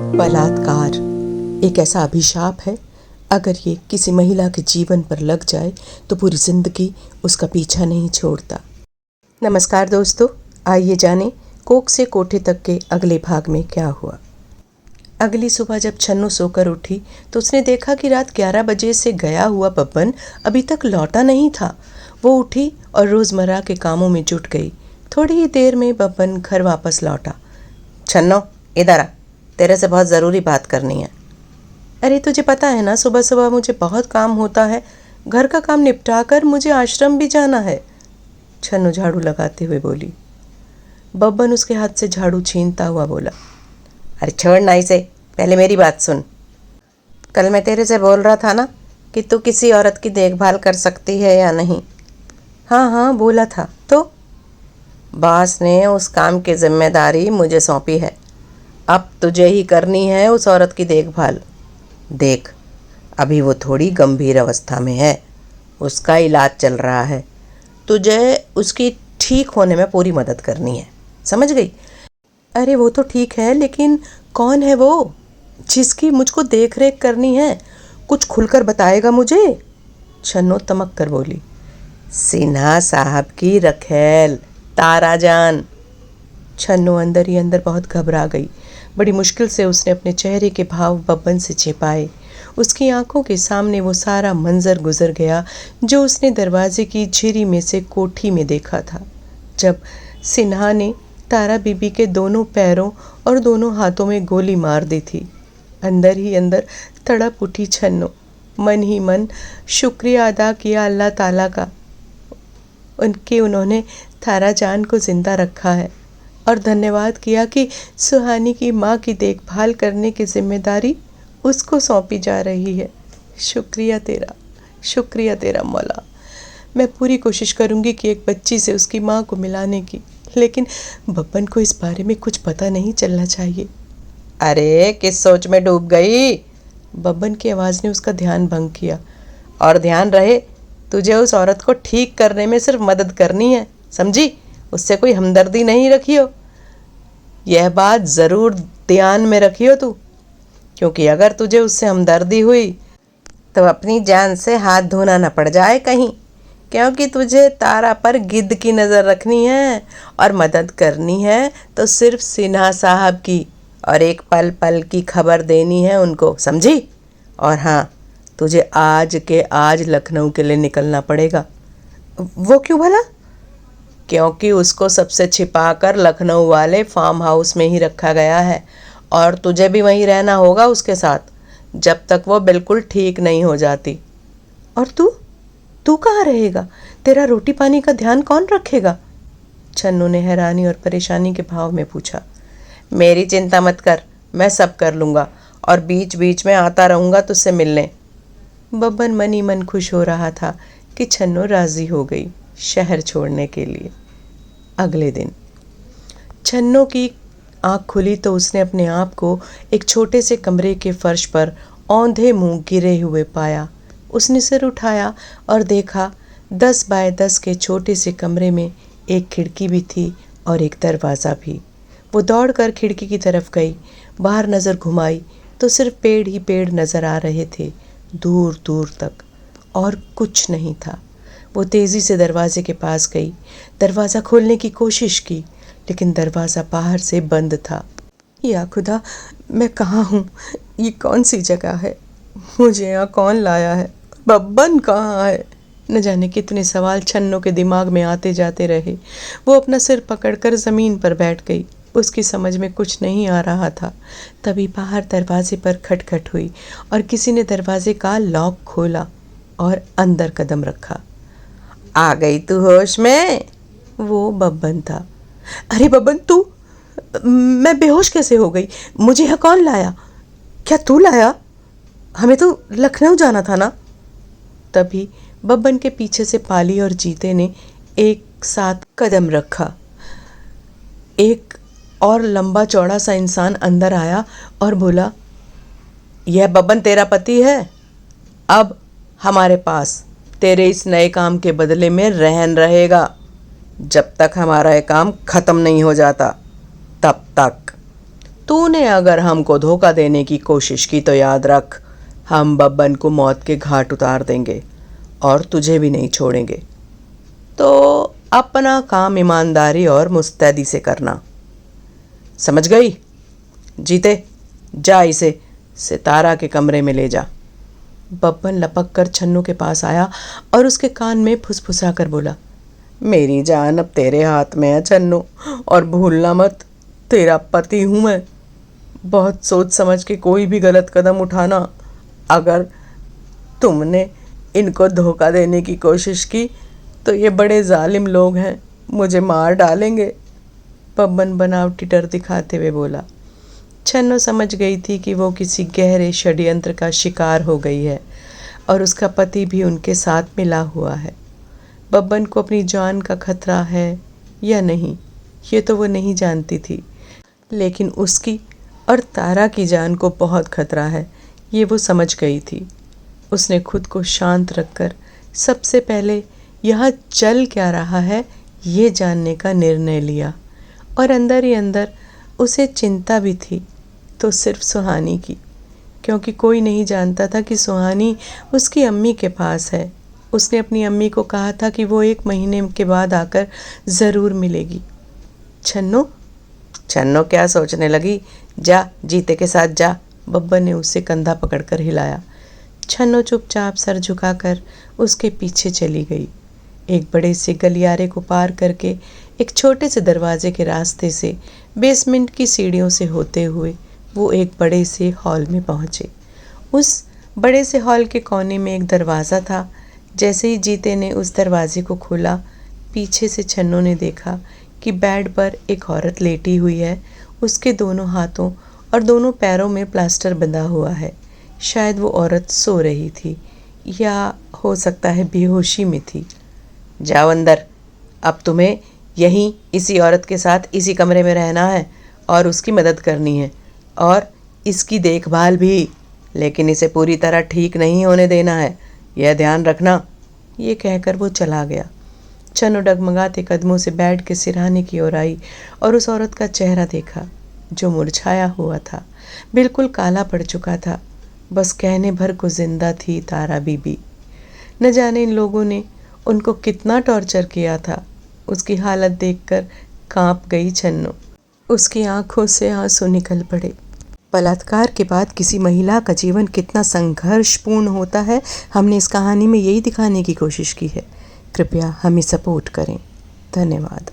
बलात्कार एक ऐसा अभिशाप है, अगर ये किसी महिला के जीवन पर लग जाए तो पूरी जिंदगी उसका पीछा नहीं छोड़ता। नमस्कार दोस्तों, आइए जानें कोख से कोठे तक के अगले भाग में क्या हुआ। अगली सुबह जब छन्नू सोकर उठी तो उसने देखा कि रात 11 बजे से गया हुआ बब्बन अभी तक लौटा नहीं था। वो उठी और रोज़मर्रा के कामों में जुट गई। थोड़ी ही देर में बब्बन घर वापस लौटा। छन्नो, इधर आ, तेरे से बहुत ज़रूरी बात करनी है। अरे तुझे पता है ना, सुबह सुबह मुझे बहुत काम होता है। घर का काम निपटा कर मुझे आश्रम भी जाना है, छन्नू झाड़ू लगाते हुए बोली। बब्बन उसके हाथ से झाड़ू छीनता हुआ बोला, अरे छोड़ ना इसे, पहले मेरी बात सुन। कल मैं तेरे से बोल रहा था ना कि तू किसी औरत की देखभाल कर सकती है या नहीं। हाँ हाँ बोला था। तो बॉस ने उस काम की जिम्मेदारी मुझे सौंपी है। अब तुझे ही करनी है उस औरत की देखभाल। देख, अभी वो थोड़ी गंभीर अवस्था में है, उसका इलाज चल रहा है। तुझे उसकी ठीक होने में पूरी मदद करनी है, समझ गई? अरे वो तो ठीक है, लेकिन कौन है वो जिसकी मुझको देख रेख करनी है? कुछ खुलकर बताएगा मुझे, छन्नो तमक कर बोली। सिन्हा साहब की रखेल, तारा जान। छन्नो अंदर ही अंदर बहुत घबरा गई। बड़ी मुश्किल से उसने अपने चेहरे के भाव बब्बन से छिपाए। उसकी आंखों के सामने वो सारा मंजर गुजर गया जो उसने दरवाजे की झिरी में से कोठी में देखा था, जब सिन्हा ने तारा बीबी के दोनों पैरों और दोनों हाथों में गोली मार दी थी। अंदर ही अंदर तड़प उठी छन्नो। मन ही मन शुक्रिया अदा किया अल्लाह ताला का, उन्होंने तारा जान को जिंदा रखा है, और धन्यवाद किया कि सुहानी की माँ की देखभाल करने की जिम्मेदारी उसको सौंपी जा रही है। शुक्रिया तेरा मौला। मैं पूरी कोशिश करूँगी कि एक बच्ची से उसकी माँ को मिलाने की, लेकिन बब्बन को इस बारे में कुछ पता नहीं चलना चाहिए। अरे किस सोच में डूब गई? बब्बन की आवाज़ ने उसका ध्यान भंग किया। और ध्यान रहे, तुझे उस औरत को ठीक करने में सिर्फ मदद करनी है, समझी? उससे कोई हमदर्दी नहीं रखियो। यह बात ज़रूर ध्यान में रखियो तू, क्योंकि अगर तुझे उससे हमदर्दी हुई तो अपनी जान से हाथ धोना न पड़ जाए कहीं, क्योंकि तुझे तारा पर गिद्ध की नज़र रखनी है और मदद करनी है तो सिर्फ सिन्हा साहब की, और एक पल पल की खबर देनी है उनको, समझी? और हाँ, तुझे आज के आज लखनऊ के लिए निकलना पड़ेगा। वो क्यों भला? क्योंकि उसको सबसे छिपा कर लखनऊ वाले फार्म हाउस में ही रखा गया है, और तुझे भी वहीं रहना होगा उसके साथ, जब तक वो बिल्कुल ठीक नहीं हो जाती। और तू कहाँ रहेगा? तेरा रोटी पानी का ध्यान कौन रखेगा? छन्नू ने हैरानी और परेशानी के भाव में पूछा। मेरी चिंता मत कर, मैं सब कर लूँगा, और बीच बीच में आता रहूँगा तुझसे मिलने। बब्बन मन ही मन खुश हो रहा था कि छन्नू राजी हो गई शहर छोड़ने के लिए। अगले दिन छन्नू की आँख खुली तो उसने अपने आप को एक छोटे से कमरे के फर्श पर औंधे मुंह गिरे हुए पाया। उसने सिर उठाया और देखा 10 बाय 10 के छोटे से कमरे में एक खिड़की भी थी और एक दरवाज़ा भी। वो दौड़कर खिड़की की तरफ गई, बाहर नज़र घुमाई तो सिर्फ पेड़ ही पेड़ नज़र आ रहे थे, दूर दूर तक, और कुछ नहीं था। वो तेज़ी से दरवाजे के पास गई, दरवाज़ा खोलने की कोशिश की, लेकिन दरवाज़ा बाहर से बंद था। या खुदा, मैं कहाँ हूँ? ये कौन सी जगह है? मुझे यहाँ कौन लाया है? बब्बन कहाँ है? न जाने कितने सवाल छन्नू के दिमाग में आते जाते रहे। वो अपना सिर पकड़कर ज़मीन पर बैठ गई। उसकी समझ में कुछ नहीं आ रहा था। तभी बाहर दरवाजे पर खटखट हुई और किसी ने दरवाजे का लॉक खोला और अंदर कदम रखा। आ गई तू होश में? वो बब्बन था। अरे बब्बन, तू? मैं बेहोश कैसे हो गई? मुझे यहाँ कौन लाया? क्या तू लाया? हमें तो लखनऊ जाना था ना? तभी बब्बन के पीछे से पाली और जीते ने एक साथ कदम रखा। एक और लंबा चौड़ा सा इंसान अंदर आया और बोला, यह बब्बन तेरा पति है? अब हमारे पास तेरे इस नए काम के बदले में रहन रहेगा, जब तक हमारा ये काम ख़त्म नहीं हो जाता तब तक। तूने अगर हमको धोखा देने की कोशिश की तो याद रख, हम बब्बन को मौत के घाट उतार देंगे और तुझे भी नहीं छोड़ेंगे। तो अपना काम ईमानदारी और मुस्तैदी से करना, समझ गई? जीते, जा इसे सितारा के कमरे में ले जा। बब्बन लपक कर छन्नू के पास आया और उसके कान में फुसफुसा कर बोला, मेरी जान अब तेरे हाथ में है छन्नू, और भूलना मत तेरा पति हूँ मैं। बहुत सोच समझ के कोई भी गलत कदम उठाना। अगर तुमने इनको धोखा देने की कोशिश की तो ये बड़े जालिम लोग हैं, मुझे मार डालेंगे। बब्बन बनावटी डर दिखाते हुए बोला। छन्नू समझ गई थी कि वो किसी गहरे षड्यंत्र का शिकार हो गई है और उसका पति भी उनके साथ मिला हुआ है। बब्बन को अपनी जान का खतरा है या नहीं, ये तो वो नहीं जानती थी, लेकिन उसकी और तारा की जान को बहुत खतरा है, ये वो समझ गई थी। उसने खुद को शांत रखकर सबसे पहले यहाँ चल क्या रहा है ये जानने का निर्णय लिया, और अंदर ही अंदर उसे चिंता भी थी, तो सिर्फ सुहानी की, क्योंकि कोई नहीं जानता था कि सुहानी उसकी अम्मी के पास है। उसने अपनी अम्मी को कहा था कि वो 1 महीने के बाद आकर ज़रूर मिलेगी। छन्नू छन्नू क्या सोचने लगी? जा जीते के साथ जा। बब्बन ने उसे कंधा पकड़कर हिलाया। छन्नू चुपचाप सर झुकाकर उसके पीछे चली गई। एक बड़े से गलियारे को पार करके एक छोटे से दरवाजे के रास्ते से बेसमेंट की सीढ़ियों से होते हुए वो एक बड़े से हॉल में पहुँचे। उस बड़े से हॉल के कोने में एक दरवाज़ा था। जैसे ही जीते ने उस दरवाजे को खोला, पीछे से छन्नू ने देखा कि बेड पर एक औरत लेटी हुई है। उसके दोनों हाथों और दोनों पैरों में प्लास्टर बंधा हुआ है। शायद वो औरत सो रही थी या हो सकता है बेहोशी में थी। जाओ अंदर, अब तुम्हें यहीं इसी औरत के साथ इसी कमरे में रहना है और उसकी मदद करनी है और इसकी देखभाल भी, लेकिन इसे पूरी तरह ठीक नहीं होने देना है, यह ध्यान रखना। ये कहकर वो चला गया। छन्नू डगमगाते कदमों से बेड के सिरहाने की ओर आई और उस औरत का चेहरा देखा जो मुरझाया हुआ था, बिल्कुल काला पड़ चुका था। बस कहने भर को जिंदा थी तारा बीबी। न जाने इन लोगों ने उनको कितना टॉर्चर किया था। उसकी हालत देखकर कांप गई छन्नू। उसकी आंखों से आंसू निकल पड़े। बलात्कार के बाद किसी महिला का जीवन कितना संघर्षपूर्ण होता है, हमने इस कहानी में यही दिखाने की कोशिश की है। कृपया हमें सपोर्ट करें। धन्यवाद।